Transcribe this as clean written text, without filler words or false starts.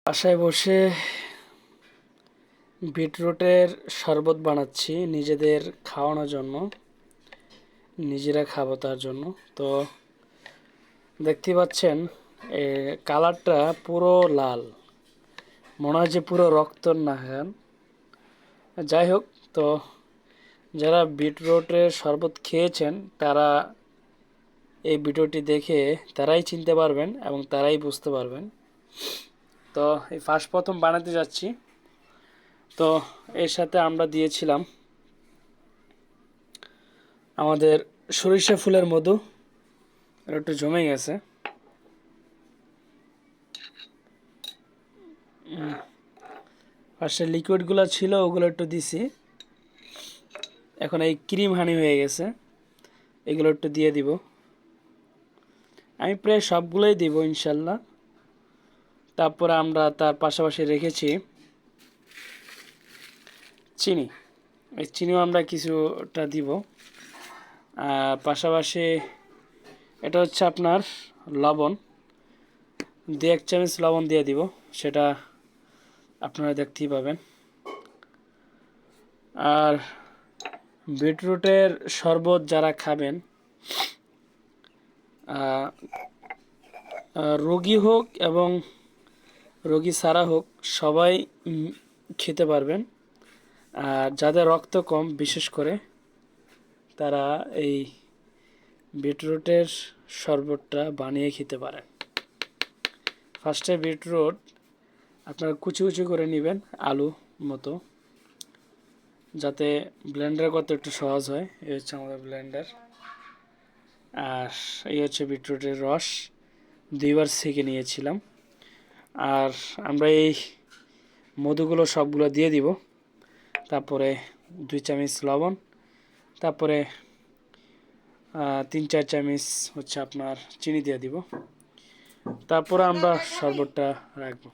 বাসায় বসে বিটরুটের শরবত বানাচ্ছি নিজেদের খাওয়ানোর জন্য, নিজেরা খাবো তার জন্য। তো দেখতে পাচ্ছেন কালারটা পুরো লাল, মনে হয় যে পুরো রক্তর নাগান। যাই হোক, তো যারা বিটরুটের শরবত খেয়েছেন তারা এই ভিডিওটি দেখে তারাই চিনতে পারবেন এবং তারাই বুঝতে পারবেন। তো এই প্রথম বানাতে যাচ্ছি। তো এর সাথে আমরা দিয়েছিলাম আমাদের সরিষা ফুলের মধু, একটু জমে গেছে। ফার্স্টে লিকুইডগুলো ছিল ওগুলো একটু দিছি, এখন এই ক্রিম হানি হয়ে গেছে, এগুলো একটু দিয়ে দিব। আমি প্রায় সবগুলোই দিব ইনশাল্লাহ। তারপরে আমরা তার পাশাপাশি রেখেছি চিনি, এই চিনিও আমরা কিছুটা দিব। আর পাশাপাশি এটা হচ্ছে আপনার লবণ, 2-1 চামচ লবণ দিয়ে দিব, সেটা আপনারা দেখতেই পাবেন। আর বিটরুটের শরবত যারা খাবেন, রোগী হোক এবং রোগী ছাড়া হোক, সবাই খেতে পারবেন। আর যাদের রক্ত কম বিশেষ করে তারা এই বিটরুটের শরবতটা বানিয়ে খেতে পারেন। ফার্স্টে বিটরুট আপনারা কুচি কুচি করে নেবেন আলু মতো, যাতে ব্লেন্ডার করতে একটু সহজ হয়। এই হচ্ছে আমাদের ব্লেন্ডার। আর এই হচ্ছে বিটরুটের রস, 2বার ছেঁকে নিয়েছিলাম। আর আমরা এই মধুগুলো সবগুলো দিয়ে দিব, তারপরে 2 চামচ লবণ, তারপরে 3-4 চামচ হচ্ছে আপনার চিনি দিয়ে দিব, তারপরে আমরা শরবতটা রাখবো।